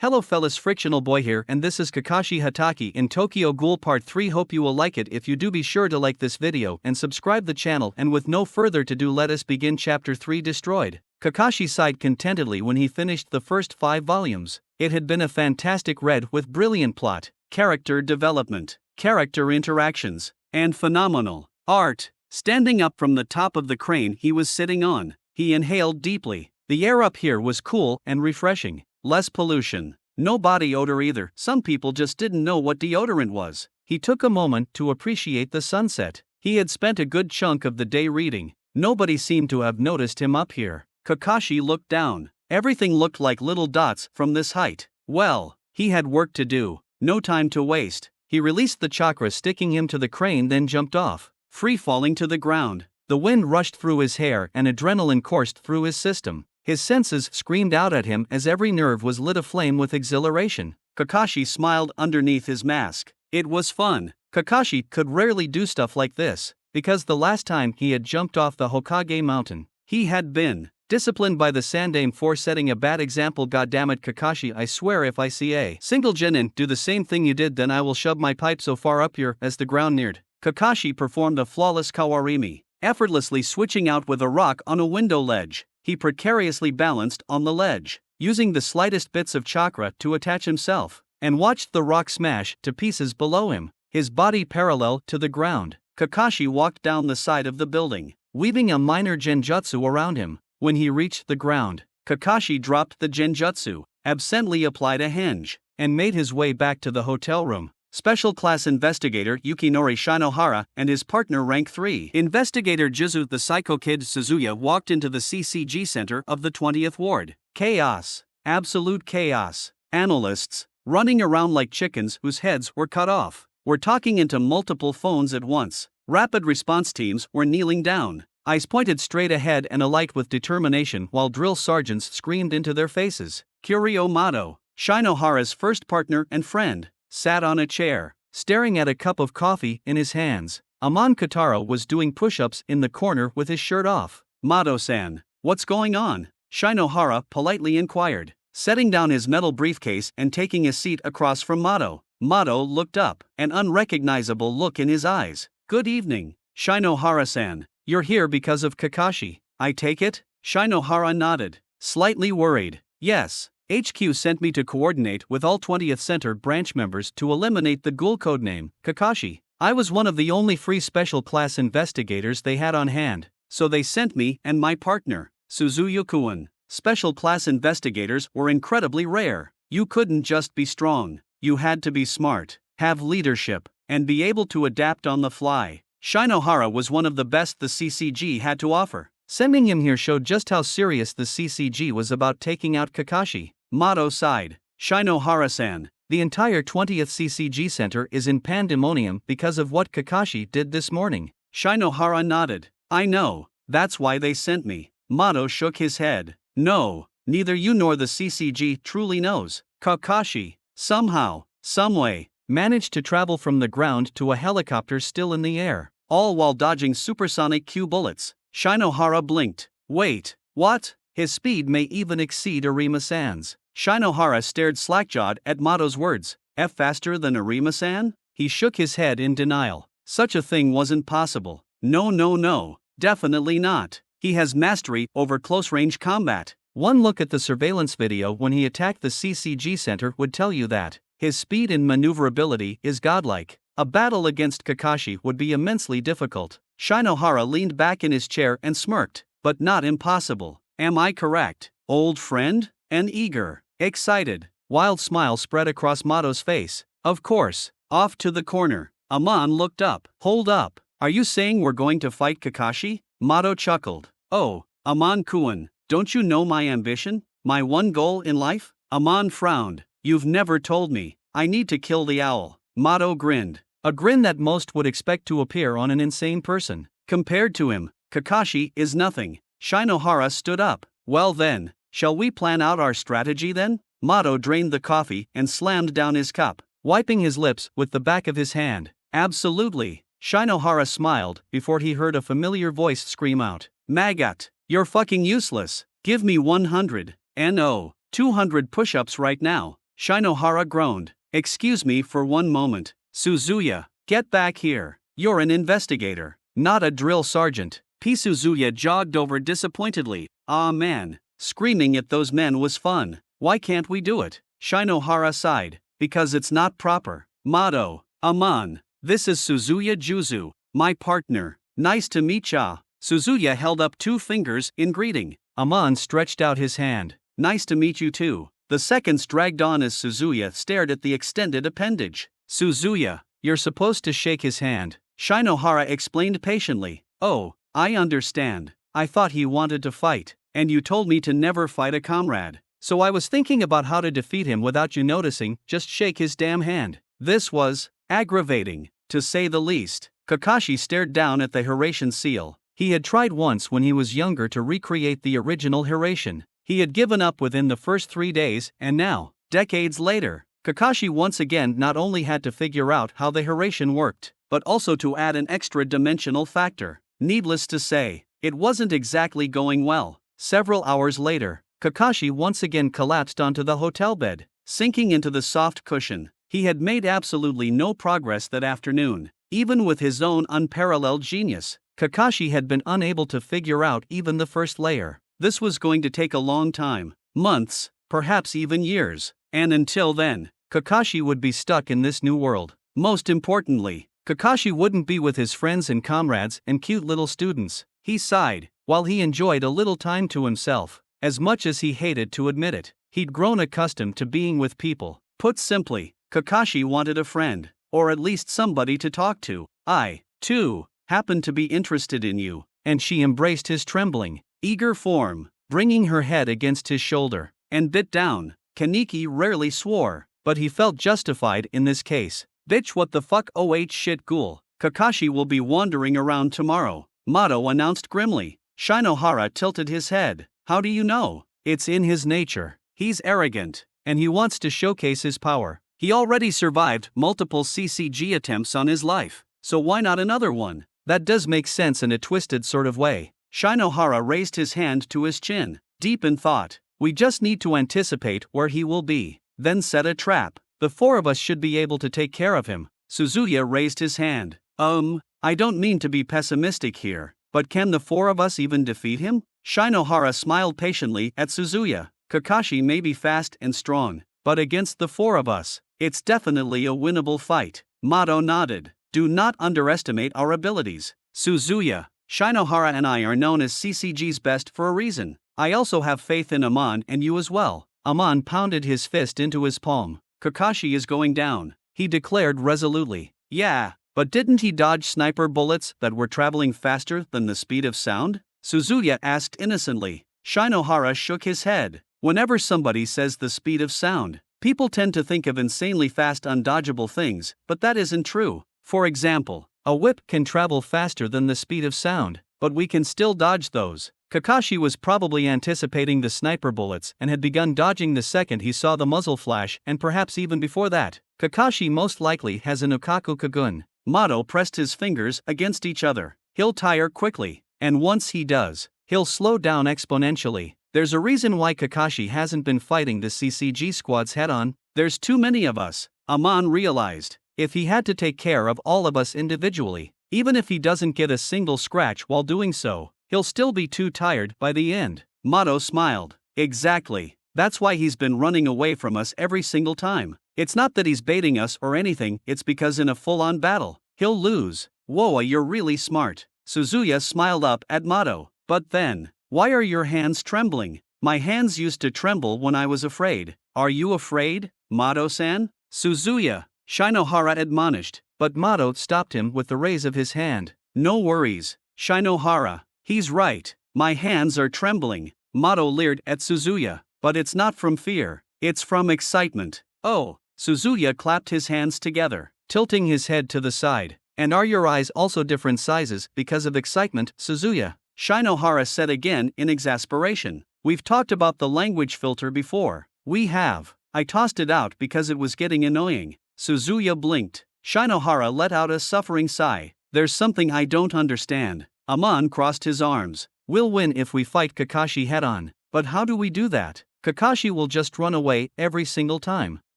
Hello fellas, Frictional Boy here, and this is Kakashi Hatake in Tokyo Ghoul Part 3. Hope you will like it. If you do, be sure to like this video and subscribe the channel, and with no further ado, let us begin. Chapter 3 Destroyed. Kakashi sighed contentedly when he finished the first 5 volumes. It had been a fantastic read with brilliant plot, character development, character interactions, and phenomenal art. Standing up from the top of the crane he was sitting on, he inhaled deeply. The air up here was cool and refreshing. Less pollution. No body odor either. Some people just didn't know what deodorant was. He took a moment to appreciate the sunset. He had spent a good chunk of the day reading. Nobody seemed to have noticed him up here. Kakashi looked down. Everything looked like little dots from this height. Well, he had work to do. No time to waste. He released the chakra sticking him to the crane, then jumped off, free falling to the ground. The wind rushed through his hair and adrenaline coursed through his system. His senses screamed out at him as every nerve was lit aflame with exhilaration. Kakashi smiled underneath his mask. It was fun. Kakashi could rarely do stuff like this, because the last time he had jumped off the Hokage mountain, he had been disciplined by the Sandaime for setting a bad example. Goddammit, Kakashi, I swear if I see a single genin do the same thing you did, then I will shove my pipe so far up here. As the ground neared, Kakashi performed a flawless kawarimi, effortlessly switching out with a rock on a window ledge. He precariously balanced on the ledge, using the slightest bits of chakra to attach himself, and watched the rock smash to pieces below him, his body parallel to the ground. Kakashi walked down the side of the building, weaving a minor genjutsu around him. When he reached the ground, Kakashi dropped the genjutsu, absently applied a hinge, and made his way back to the hotel room. Special Class Investigator Yukinori Shinohara and his partner Rank 3 Investigator Jizu the Psycho Kid Suzuya walked into the CCG center of the 20th Ward. Chaos. Absolute chaos. Analysts, running around like chickens whose heads were cut off, were talking into multiple phones at once. Rapid response teams were kneeling down, eyes pointed straight ahead and alight with determination, while drill sergeants screamed into their faces. Kurio Mato, Shinohara's first partner and friend, sat on a chair, staring at a cup of coffee in his hands. Amon Kataro was doing push-ups in the corner with his shirt off. Mato-san, what's going on? Shinohara politely inquired, setting down his metal briefcase and taking a seat across from Mato. Mato looked up, an unrecognizable look in his eyes. Good evening, Shinohara-san. You're here because of Kakashi, I take it? Shinohara nodded, slightly worried. Yes. HQ sent me to coordinate with all 20th Center branch members to eliminate the Ghoul codename, Kakashi. I was one of the only free special class investigators they had on hand, so they sent me and my partner, Suzuya-kun. Special class investigators were incredibly rare. You couldn't just be strong, you had to be smart, have leadership, and be able to adapt on the fly. Shinohara was one of the best the CCG had to offer. Sending him here showed just how serious the CCG was about taking out Kakashi. Mato sighed. Shinohara-san, the entire 20th CCG Center is in pandemonium because of what Kakashi did this morning. Shinohara nodded. I know, that's why they sent me. Mato shook his head. No, neither you nor the CCG truly knows. Kakashi, somehow, someway, managed to travel from the ground to a helicopter still in the air, all while dodging supersonic Q bullets. Shinohara blinked. Wait, what? His speed may even exceed Arima-san's. Shinohara stared slack-jawed at Mato's words. Faster than Arima-san? He shook his head in denial. Such a thing wasn't possible. No, definitely not. He has mastery over close-range combat. One look at the surveillance video when he attacked the CCG Center would tell you that. His speed and maneuverability is godlike. A battle against Kakashi would be immensely difficult. Shinohara leaned back in his chair and smirked. But not impossible. Am I correct, old friend? An eager, excited, wild smile spread across Mato's face. Of course. Off to the corner, Amon looked up. Hold up, are you saying we're going to fight Kakashi? Mato chuckled. Oh, Amon-kun, don't you know my ambition? My one goal in life? Amon frowned. You've never told me. I need to kill the owl. Mato grinned. A grin that most would expect to appear on an insane person. Compared to him, Kakashi is nothing. Shinohara stood up. Well then, shall we plan out our strategy then? Mato drained the coffee and slammed down his cup, wiping his lips with the back of his hand. Absolutely. Shinohara smiled before he heard a familiar voice scream out. Magat, you're fucking useless. Give me 100, 200 push-ups right now. Shinohara groaned. Excuse me for one moment. Suzuya, get back here. You're an investigator, not a drill sergeant. Suzuya jogged over disappointedly. Ah man, screaming at those men was fun. Why can't we do it? Shinohara sighed. Because it's not proper. Mado, Amon, this is Suzuya Juzu, my partner. Nice to meet ya. Suzuya held up 2 fingers in greeting. Amon stretched out his hand. Nice to meet you too. The seconds dragged on as Suzuya stared at the extended appendage. Suzuya, you're supposed to shake his hand, Shinohara explained patiently. Oh, I understand. I thought he wanted to fight, and you told me to never fight a comrade. So I was thinking about how to defeat him without you noticing, just shake his damn hand. This was aggravating, to say the least. Kakashi stared down at the Hiratian seal. He had tried once when he was younger to recreate the original Hiratian. He had given up within the first 3 days, and now, decades later, Kakashi once again not only had to figure out how the Hiratian worked, but also to add an extra dimensional factor. Needless to say, it wasn't exactly going well. Several hours later, Kakashi once again collapsed onto the hotel bed, sinking into the soft cushion. He had made absolutely no progress that afternoon. Even with his own unparalleled genius, Kakashi had been unable to figure out even the first layer. This was going to take a long time, months, perhaps even years, and until then, Kakashi would be stuck in this new world. Most importantly, Kakashi wouldn't be with his friends and comrades and cute little students. He sighed, while he enjoyed a little time to himself. As much as he hated to admit it, he'd grown accustomed to being with people. Put simply, Kakashi wanted a friend, or at least somebody to talk to. I, too, happen to be interested in you, and she embraced his trembling, eager form, bringing her head against his shoulder, and bit down. Kaneki rarely swore, but he felt justified in this case. Bitch, what the fuck? Oh shit, Ghoul. Kakashi will be wandering around tomorrow, Mado announced grimly. Shinohara tilted his head. How do you know? It's in his nature. He's arrogant, and he wants to showcase his power. He already survived multiple CCG attempts on his life, so why not another one? That does make sense in a twisted sort of way. Shinohara raised his hand to his chin, deep in thought. We just need to anticipate where he will be, then set a trap. The 4 of us should be able to take care of him. Suzuya raised his hand. I don't mean to be pessimistic here, but can the 4 of us even defeat him? Shinohara smiled patiently at Suzuya. Kakashi may be fast and strong, but against the 4 of us, it's definitely a winnable fight. Mado nodded. Do not underestimate our abilities. Suzuya, Shinohara and I are known as CCG's best for a reason. I also have faith in Amon and you as well. Amon pounded his fist into his palm. Kakashi is going down, he declared resolutely. Yeah, but didn't he dodge sniper bullets that were traveling faster than the speed of sound? Suzuya asked innocently. Shinohara shook his head. Whenever somebody says the speed of sound, people tend to think of insanely fast undodgeable things, but that isn't true. For example, a whip can travel faster than the speed of sound, but we can still dodge those. Kakashi was probably anticipating the sniper bullets and had begun dodging the second he saw the muzzle flash, and perhaps even before that. Kakashi most likely has an Okaku Kagun. Mado pressed his fingers against each other. He'll tire quickly, and once he does, he'll slow down exponentially. There's a reason why Kakashi hasn't been fighting the CCG squads head-on. There's too many of us, Amon realized. If he had to take care of all of us individually, even if he doesn't get a single scratch while doing so, he'll still be too tired by the end. Mado smiled. Exactly. That's why he's been running away from us every single time. It's not that he's baiting us or anything, it's because in a full-on battle, he'll lose. Whoa, you're really smart. Suzuya smiled up at Mado. But then, why are your hands trembling? My hands used to tremble when I was afraid. Are you afraid, Mado-san? Suzuya, Shinohara admonished, but Mado stopped him with the raise of his hand. No worries, Shinohara. He's right. My hands are trembling. Mado leered at Suzuya. But it's not from fear. It's from excitement. Oh, Suzuya clapped his hands together, tilting his head to the side. And are your eyes also different sizes because of excitement, Suzuya? Shinohara said again in exasperation. We've talked about the language filter before. We have. I tossed it out because it was getting annoying. Suzuya blinked. Shinohara let out a suffering sigh. There's something I don't understand. Amon crossed his arms. We'll win if we fight Kakashi head-on. But how do we do that? Kakashi will just run away every single time.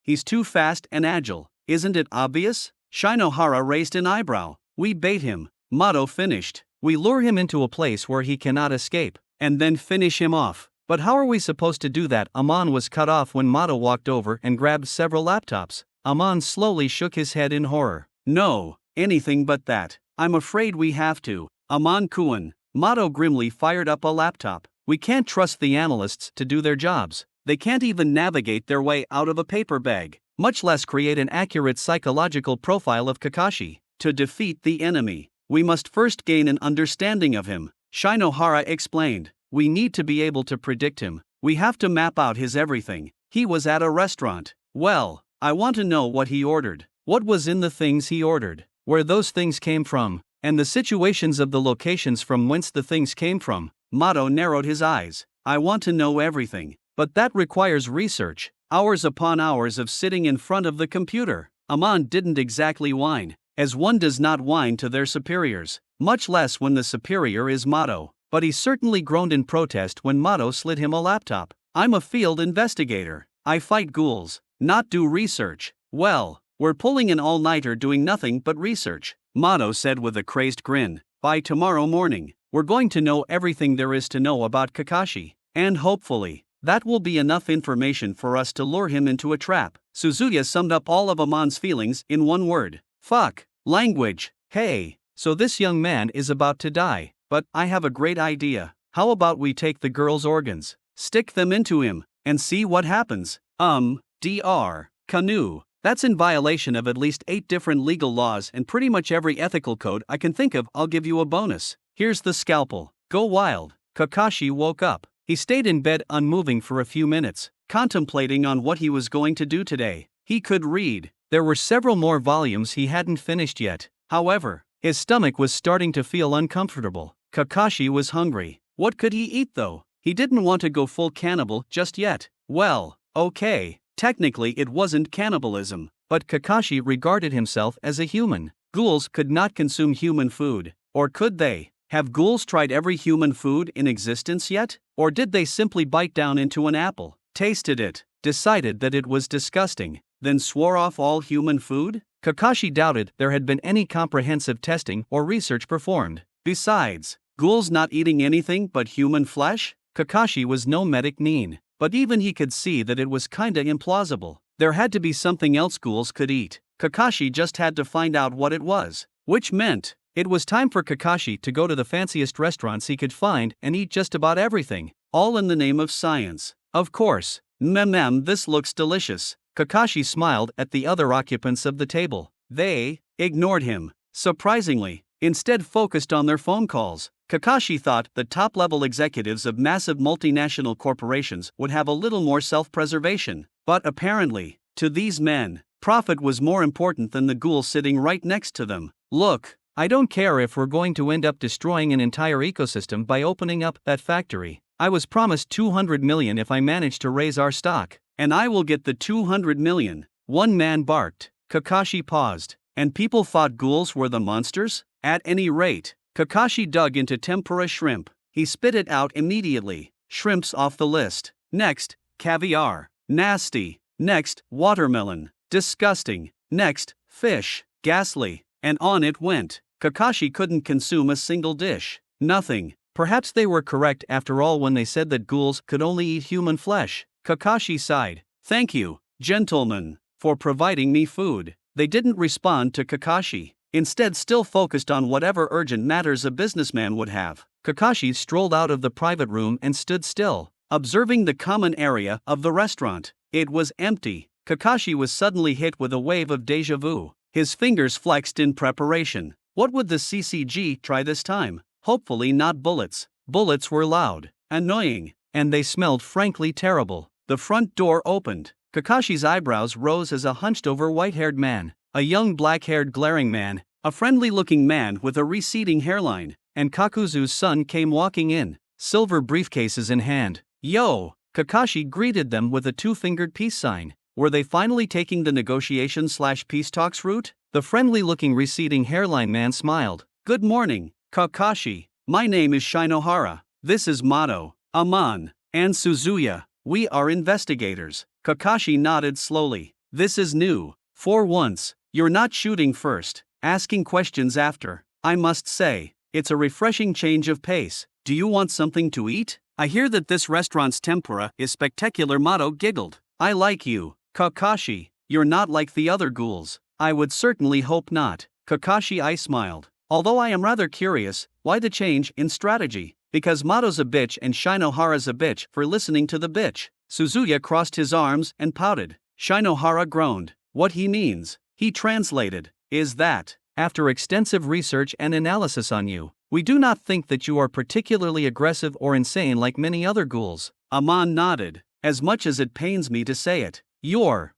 He's too fast and agile. Isn't it obvious? Shinohara raised an eyebrow. We bait him. Mato finished. We lure him into a place where he cannot escape, and then finish him off. But how are we supposed to do that? Amon was cut off when Mato walked over and grabbed several laptops. Amon slowly shook his head in horror. No, anything but that. I'm afraid we have to. Amon-kun. Mato grimly fired up a laptop. We can't trust the analysts to do their jobs. They can't even navigate their way out of a paper bag, much less create an accurate psychological profile of Kakashi. To defeat the enemy, we must first gain an understanding of him, Shinohara explained. We need to be able to predict him. We have to map out his everything. He was at a restaurant. Well, I want to know what he ordered. What was in the things he ordered? Where those things came from? And the situations of the locations from whence the things came from. Mato narrowed his eyes. I want to know everything. But that requires research. Hours upon hours of sitting in front of the computer. Amon didn't exactly whine, as one does not whine to their superiors, much less when the superior is Mato. But he certainly groaned in protest when Mato slid him a laptop. I'm a field investigator. I fight ghouls, not do research. Well, we're pulling an all-nighter doing nothing but research, Mato said with a crazed grin. By tomorrow morning, we're going to know everything there is to know about Kakashi. And hopefully, that will be enough information for us to lure him into a trap. Suzuya summed up all of Amon's feelings in one word. Fuck. Language. Hey, so this young man is about to die. But I have a great idea. How about we take the girl's organs, stick them into him, and see what happens? Dr. Canoe. That's in violation of at least 8 different legal laws and pretty much every ethical code I can think of. I'll give you a bonus. Here's the scalpel. Go wild. Kakashi woke up. He stayed in bed unmoving for a few minutes, contemplating on what he was going to do today. He could read. There were several more volumes he hadn't finished yet. However, his stomach was starting to feel uncomfortable. Kakashi was hungry. What could he eat though? He didn't want to go full cannibal just yet. Well, okay. Technically it wasn't cannibalism, but Kakashi regarded himself as a human. Ghouls could not consume human food. Or could they? Have ghouls tried every human food in existence yet? Or did they simply bite down into an apple, tasted it, decided that it was disgusting, then swore off all human food? Kakashi doubted there had been any comprehensive testing or research performed. Besides, ghouls not eating anything but human flesh? Kakashi was no medic neen, but even he could see that it was kinda implausible. There had to be something else ghouls could eat. Kakashi just had to find out what it was, which meant it was time for Kakashi to go to the fanciest restaurants he could find and eat just about everything, all in the name of science. Of course. This looks delicious. Kakashi smiled at the other occupants of the table. They ignored him, surprisingly, instead focused on their phone calls. Kakashi thought the top-level executives of massive multinational corporations would have a little more self-preservation. But apparently, to these men, profit was more important than the ghoul sitting right next to them. Look, I don't care if we're going to end up destroying an entire ecosystem by opening up that factory. I was promised 200 million if I manage to raise our stock. And I will get the 200 million. One man barked. Kakashi paused. And people thought ghouls were the monsters? At any rate, Kakashi dug into tempura shrimp. He spit it out immediately. Shrimp's off the list. Next, caviar. Nasty. Next, watermelon. Disgusting. Next, fish. Ghastly. And on it went. Kakashi couldn't consume a single dish. Nothing. Perhaps they were correct after all when they said that ghouls could only eat human flesh. Kakashi sighed. Thank you, gentlemen, for providing me food. They didn't respond to Kakashi, instead still focused on whatever urgent matters a businessman would have. Kakashi strolled out of the private room and stood still, observing the common area of the restaurant. It was empty. Kakashi was suddenly hit with a wave of déjà vu. His fingers flexed in preparation. What would the CCG try this time? Hopefully not bullets. Bullets were loud, annoying, and they smelled frankly terrible. The front door opened. Kakashi's eyebrows rose as a hunched-over white-haired man, a young black-haired glaring man, a friendly-looking man with a receding hairline, and Kakuzu's son came walking in, silver briefcases in hand. Yo! Kakashi greeted them with a two-fingered peace sign. Were they finally taking the negotiation/peace talks route? The friendly-looking receding hairline man smiled. Good morning, Kakashi. My name is Shinohara. This is Mato, Amon, and Suzuya. We are investigators. Kakashi nodded slowly. This is new. For once, you're not shooting first, asking questions after. I must say, it's a refreshing change of pace. Do you want something to eat? I hear that this restaurant's tempura is spectacular. Mato giggled. I like you, Kakashi. You're not like the other ghouls. I would certainly hope not. Kakashi, I smiled. Although I am rather curious, why the change in strategy? Because Mato's a bitch and Shinohara's a bitch for listening to the bitch. Suzuya crossed his arms and pouted. Shinohara groaned. What he means, he translated, is that, after extensive research and analysis on you, we do not think that you are particularly aggressive or insane like many other ghouls. Amon nodded. As much as it pains me to say it, you're.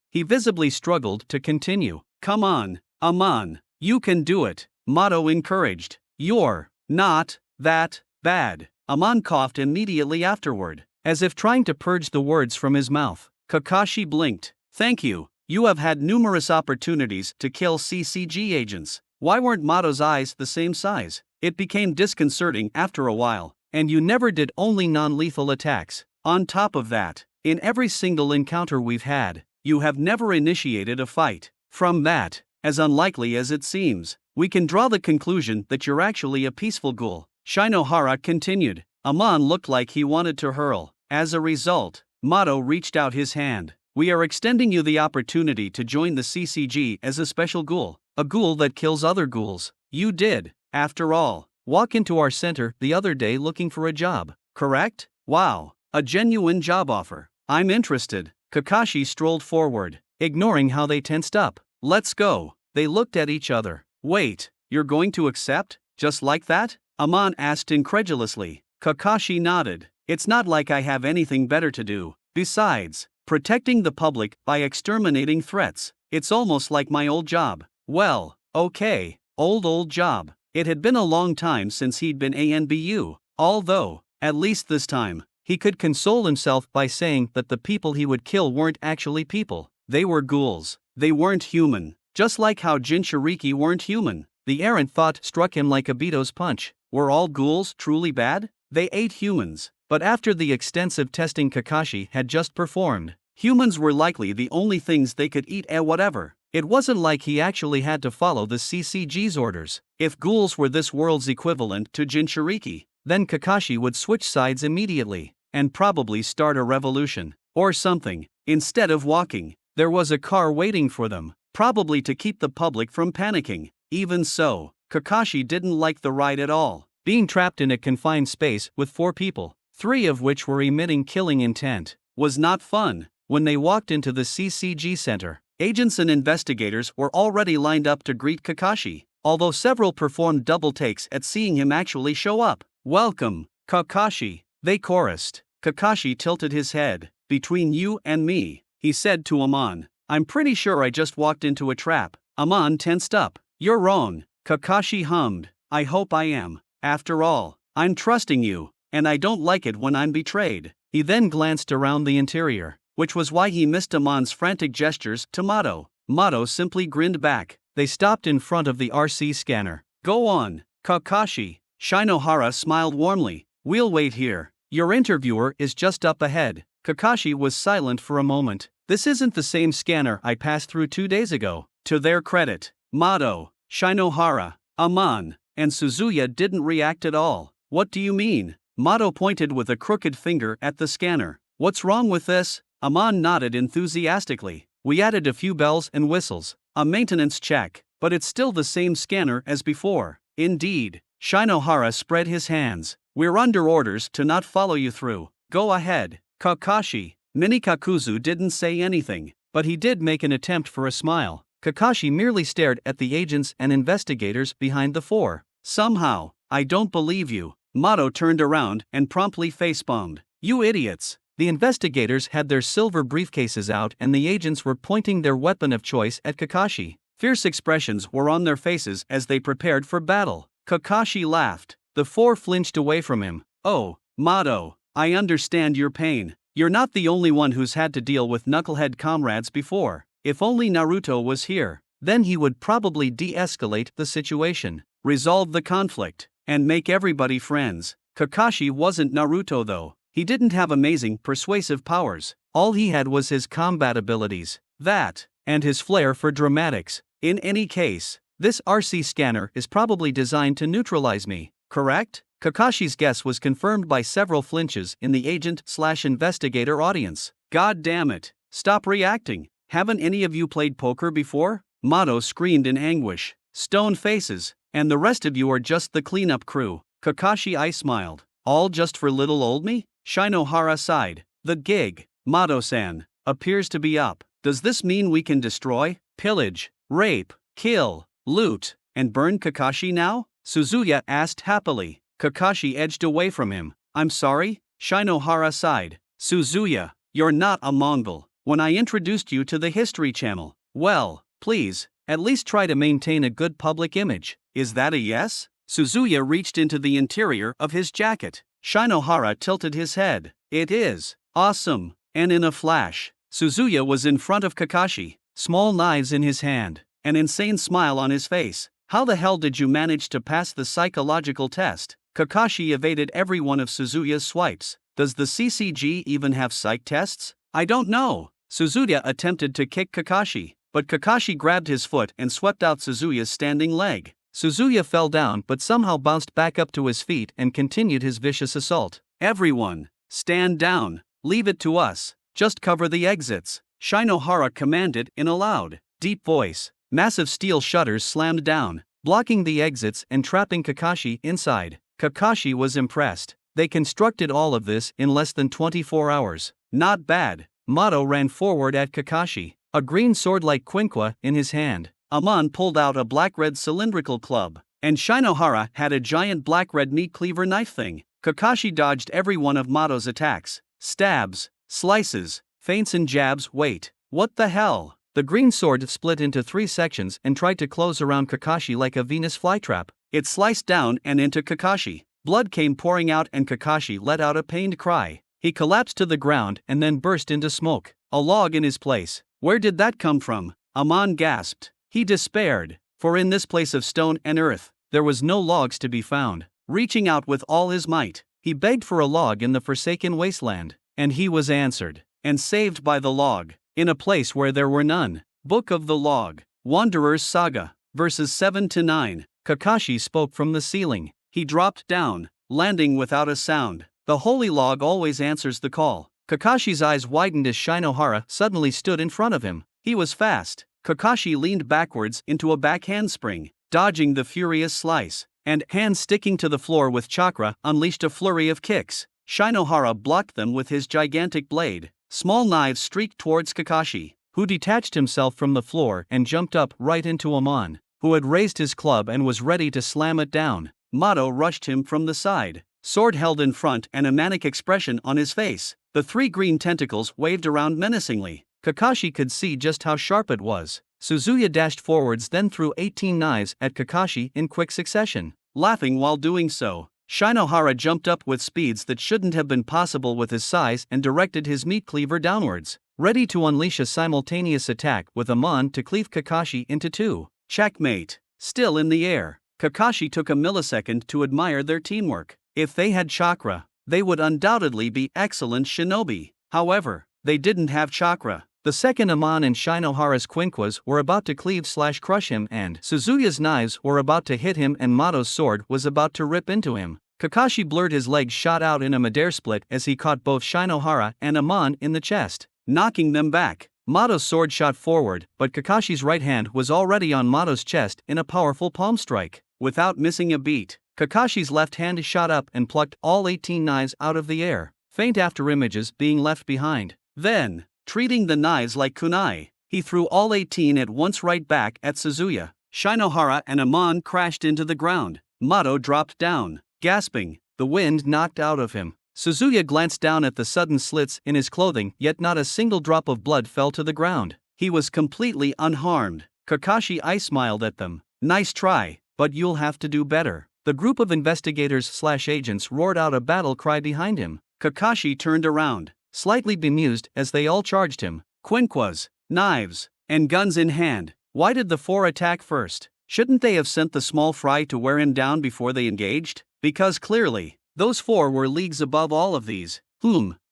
He visibly struggled to continue. Come on, Amon, you can do it, Mato encouraged. You're not that bad. Amon coughed immediately afterward, as if trying to purge the words from his mouth. Kakashi blinked. Thank you. You have had numerous opportunities to kill CCG agents. Why weren't Mato's eyes the same size? It became disconcerting after a while, and you never did, only non-lethal attacks. On top of that, in every single encounter we've had, you have never initiated a fight. From that, as unlikely as it seems, we can draw the conclusion that you're actually a peaceful ghoul. Shinohara continued. Amon looked like he wanted to hurl. As a result, Mato reached out his hand. We are extending you the opportunity to join the CCG as a special ghoul, a ghoul that kills other ghouls. You did, after all, walk into our center the other day looking for a job, correct? Wow, a genuine job offer. I'm interested. Kakashi strolled forward, ignoring how they tensed up. Let's go. They looked at each other. Wait, you're going to accept? Just like that? Amon asked incredulously. Kakashi nodded. It's not like I have anything better to do. Besides, protecting the public by exterminating threats, it's almost like my old job. Well, okay, old job. It had been a long time since he'd been ANBU, although, at least this time, he could console himself by saying that the people he would kill weren't actually people. They were ghouls. They weren't human. Just like how Jinchuriki weren't human. The errant thought struck him like a Beto's punch. Were all ghouls truly bad? They ate humans. But after the extensive testing Kakashi had just performed, humans were likely the only things they could eat. Whatever. It wasn't like he actually had to follow the CCG's orders. If ghouls were this world's equivalent to Jinchuriki, then Kakashi would switch sides immediately, and probably start a revolution. Or something. Instead of walking, there was a car waiting for them, probably to keep the public from panicking. Even so, Kakashi didn't like the ride at all. Being trapped in a confined space with 4 people, 3 of which were emitting killing intent, was not fun. When they walked into the CCG center, agents and investigators were already lined up to greet Kakashi, although several performed double takes at seeing him actually show up. Welcome, Kakashi, they chorused. Kakashi tilted his head. Between you and me, he said to Amon, I'm pretty sure I just walked into a trap. Amon tensed up. You're wrong, Kakashi hummed. I hope I am. After all, I'm trusting you, and I don't like it when I'm betrayed. He then glanced around the interior, which was why he missed Amon's frantic gestures to Mato. Mato simply grinned back. They stopped in front of the RC scanner. Go on, Kakashi. Shinohara smiled warmly. We'll wait here. Your interviewer is just up ahead. Kakashi was silent for a moment. This isn't the same scanner I passed through 2 days ago. To their credit, Mato, Shinohara, Amon, and Suzuya didn't react at all. What do you mean? Mato pointed with a crooked finger at the scanner. What's wrong with this? Amon nodded enthusiastically. We added a few bells and whistles, a maintenance check, but it's still the same scanner as before. Indeed. Shinohara spread his hands. We're under orders to not follow you through. Go ahead, Kakashi. Minikakuzu didn't say anything, but he did make an attempt for a smile. Kakashi merely stared at the agents and investigators behind the 4. Somehow, I don't believe you. Mato turned around and promptly facepalmed. You idiots. The investigators had their silver briefcases out and the agents were pointing their weapon of choice at Kakashi. Fierce expressions were on their faces as they prepared for battle. Kakashi laughed. The 4 flinched away from him. Oh, Mato, I understand your pain. You're not the only one who's had to deal with knucklehead comrades before. If only Naruto was here, then he would probably de-escalate the situation, resolve the conflict, and make everybody friends. Kakashi wasn't Naruto though. He didn't have amazing persuasive powers. All he had was his combat abilities. that, and his flair for dramatics. In any case, this RC scanner is probably designed to neutralize me, correct? Kakashi's guess was confirmed by several flinches in the agent/investigator audience. God damn it, stop reacting. Haven't any of you played poker before? Mato screamed in anguish. Stone faces, and the rest of you are just the cleanup crew. Kakashi I smiled. All just for little old me? Shinohara sighed. The gig, Mato-san, appears to be up. Does this mean we can destroy, pillage, rape, kill, loot, and burn Kakashi now? Suzuya asked happily. Kakashi edged away from him. I'm sorry? Shinohara sighed. Suzuya, you're not a Mongol. When I introduced you to the History Channel, well, please, at least try to maintain a good public image. Is that a yes? Suzuya reached into the interior of his jacket. Shinohara tilted his head. It is. Awesome. And in a flash, Suzuya was in front of Kakashi, small knives in his hand, an insane smile on his face. How the hell did you manage to pass the psychological test? Kakashi evaded every one of Suzuya's swipes. Does the CCG even have psych tests? I don't know. Suzuya attempted to kick Kakashi, but Kakashi grabbed his foot and swept out Suzuya's standing leg. Suzuya fell down but somehow bounced back up to his feet and continued his vicious assault. Everyone, stand down. Leave it to us. Just cover the exits, Shinohara commanded in a loud, deep voice. Massive steel shutters slammed down, blocking the exits and trapping Kakashi inside. Kakashi was impressed. They constructed all of this in less than 24 hours. Not bad. Mato ran forward at Kakashi, a green sword like quinqua in his hand. Amon pulled out a black-red cylindrical club, and Shinohara had a giant black-red meat cleaver knife thing. Kakashi dodged every one of Mato's attacks. Stabs, slices, feints and jabs. Wait, what the hell? The green sword split into 3 sections and tried to close around Kakashi like a Venus flytrap. It sliced down and into Kakashi. Blood came pouring out and Kakashi let out a pained cry. He collapsed to the ground and then burst into smoke. A log in his place. Where did that come from? Amon gasped. He despaired, for in this place of stone and earth, there was no logs to be found. Reaching out with all his might, he begged for a log in the forsaken wasteland, and he was answered, and saved by the log, in a place where there were none. Book of the Log, Wanderer's Saga, verses 7-9. Kakashi spoke from the ceiling. He dropped down, landing without a sound. The holy log always answers the call. Kakashi's eyes widened as Shinohara suddenly stood in front of him. He was fast. Kakashi leaned backwards into a back handspring, dodging the furious slice, and, hands sticking to the floor with chakra, unleashed a flurry of kicks. Shinohara blocked them with his gigantic blade. Small knives streaked towards Kakashi, who detached himself from the floor and jumped up right into Amon, who had raised his club and was ready to slam it down. Mato rushed him from the side, sword held in front and a manic expression on his face. The 3 green tentacles waved around menacingly. Kakashi could see just how sharp it was. Suzuya dashed forwards, then threw 18 knives at Kakashi in quick succession, laughing while doing so. Shinohara jumped up with speeds that shouldn't have been possible with his size and directed his meat cleaver downwards, ready to unleash a simultaneous attack with Amon to cleave Kakashi into 2. Checkmate. Still in the air, Kakashi took a millisecond to admire their teamwork. If they had chakra, they would undoubtedly be excellent shinobi. However, they didn't have chakra. The second Amon and Shinohara's quinquas were about to cleave/crush him, and Suzuya's knives were about to hit him, and Mato's sword was about to rip into him. Kakashi blurred, his legs shot out in a midair split as he caught both Shinohara and Amon in the chest, knocking them back. Mato's sword shot forward, but Kakashi's right hand was already on Mato's chest in a powerful palm strike. Without missing a beat, Kakashi's left hand shot up and plucked all 18 knives out of the air, faint afterimages being left behind. Then, treating the knives like kunai, he threw all 18 at once right back at Suzuya. Shinohara and Amon crashed into the ground. Mato dropped down, gasping, the wind knocked out of him. Suzuya glanced down at the sudden slits in his clothing, yet not a single drop of blood fell to the ground. He was completely unharmed. Kakashi I smiled at them. Nice try, but you'll have to do better. The group of investigators/agents roared out a battle cry behind him. Kakashi turned around, slightly bemused as they all charged him, quinquas, knives, and guns in hand. Why did the 4 attack first? Shouldn't they have sent the small fry to wear him down before they engaged? Because clearly, those 4 were leagues above all of these.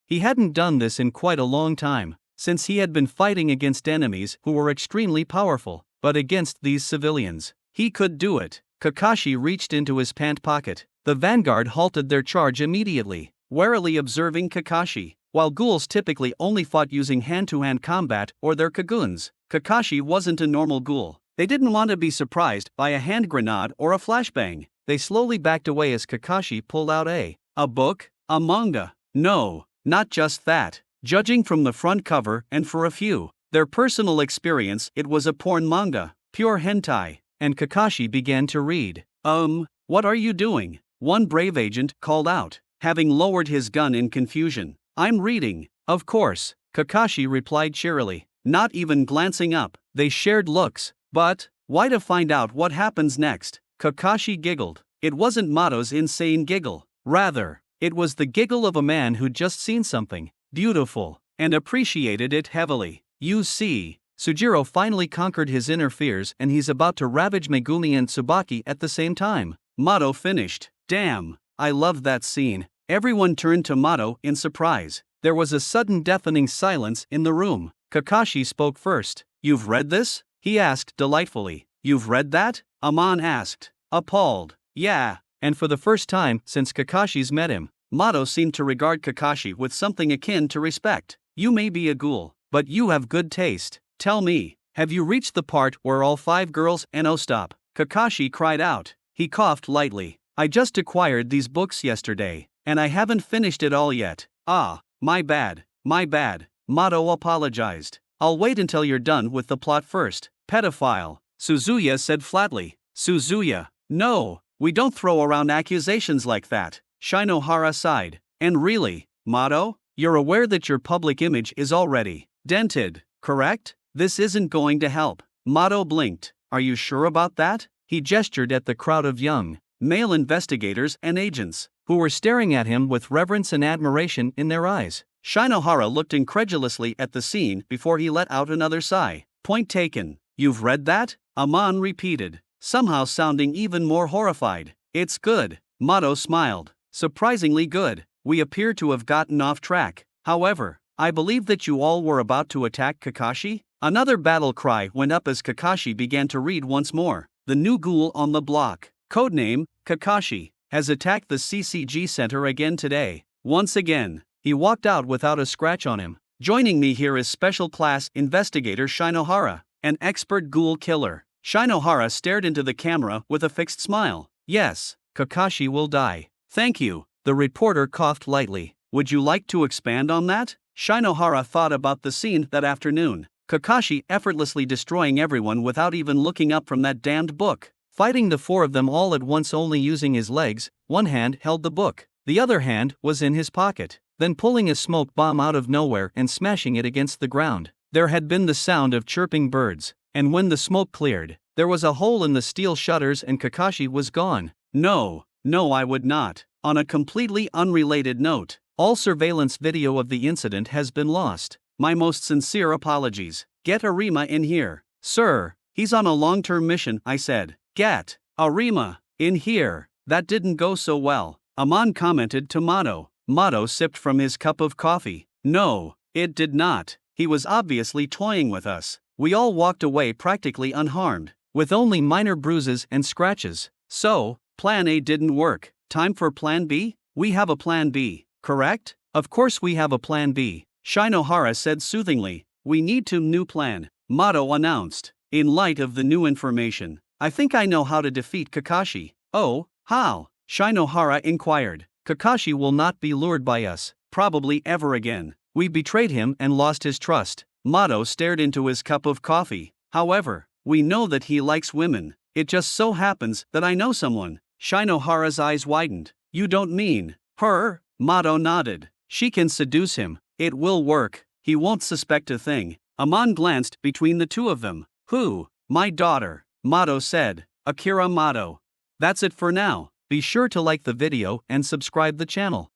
He hadn't done this in quite a long time. since he had been fighting against enemies who were extremely powerful, but against these civilians, he could do it. Kakashi reached into his pant pocket. The vanguard halted their charge immediately, warily observing Kakashi. While ghouls typically only fought using hand-to-hand combat or their kaguns, Kakashi wasn't a normal ghoul. They didn't want to be surprised by a hand grenade or a flashbang. They slowly backed away as Kakashi pulled out a book, a manga. No, not just that. Judging from the front cover and for a few, their personal experience, it was a porn manga, pure hentai, and Kakashi began to read. What are you doing? One brave agent called out, having lowered his gun in confusion. I'm reading. Of course, Kakashi replied cheerily, not even glancing up. They shared looks. But why to find out what happens next? Kakashi giggled. It wasn't Mato's insane giggle. Rather, it was the giggle of a man who'd just seen something beautiful and appreciated it heavily. You see, Sujiro finally conquered his inner fears and he's about to ravage Megumi and Tsubaki at the same time. Mato finished. Damn, I loved that scene. Everyone turned to Mato in surprise. There was a sudden deafening silence in the room. Kakashi spoke first. You've read this? He asked delightfully. You've read that? Amon asked, appalled. Yeah, and for the first time since Kakashi's met him, Mato seemed to regard Kakashi with something akin to respect. You may be a ghoul, but you have good taste. Tell me, have you reached the part where all 5 girls and oh stop? Kakashi cried out. He coughed lightly. I just acquired these books yesterday, and I haven't finished it all yet. Ah, my bad. Mato apologized. I'll wait until you're done with the plot first. Pedophile, Suzuya said flatly. Suzuya, no, we don't throw around accusations like that. Shinohara sighed. And really, Mato, you're aware that your public image is already dented, correct? This isn't going to help. Mato blinked. Are you sure about that? He gestured at the crowd of young, male investigators and agents, who were staring at him with reverence and admiration in their eyes. Shinohara looked incredulously at the scene before he let out another sigh. Point taken. You've read that? Amon repeated, somehow sounding even more horrified. It's good. Mato smiled. Surprisingly good. We appear to have gotten off track. However, I believe that you all were about to attack Kakashi? Another battle cry went up as Kakashi began to read once more. The new ghoul on the block, codename Kakashi, has attacked the CCG Center again today. Once again, he walked out without a scratch on him. Joining me here is Special Class Investigator Shinohara, an expert ghoul killer. Shinohara stared into the camera with a fixed smile. Yes, Kakashi will die. Thank you. The reporter coughed lightly. Would you like to expand on that? Shinohara thought about the scene that afternoon. Kakashi effortlessly destroying everyone without even looking up from that damned book. Fighting the 4 of them all at once only using his legs, one hand held the book, the other hand was in his pocket, then pulling a smoke bomb out of nowhere and smashing it against the ground. There had been the sound of chirping birds, and when the smoke cleared, there was a hole in the steel shutters and Kakashi was gone. No, I would not. On a completely unrelated note, all surveillance video of the incident has been lost. My most sincere apologies. Get Arima in here. Sir, he's on a long-term mission, I said. Get Arima in here. That didn't go so well, Amon commented to Mato. Mato sipped from his cup of coffee. No, it did not. He was obviously toying with us. We all walked away practically unharmed, with only minor bruises and scratches. So, Plan A didn't work. Time for Plan B? We have a Plan B, correct? Of course we have a Plan B, Shinohara said soothingly. We need to new plan, Mato announced. In light of the new information, I think I know how to defeat Kakashi. Oh, how? Shinohara inquired. Kakashi will not be lured by us, probably ever again. We betrayed him and lost his trust. Mato stared into his cup of coffee. However, we know that he likes women. It just so happens that I know someone. Shinohara's eyes widened. You don't mean her? Mato nodded. She can seduce him. It will work. He won't suspect a thing. Amon glanced between the 2 of them. Who? My daughter, Mato said. Akira Mato. That's it for now. Be sure to like the video and subscribe the channel.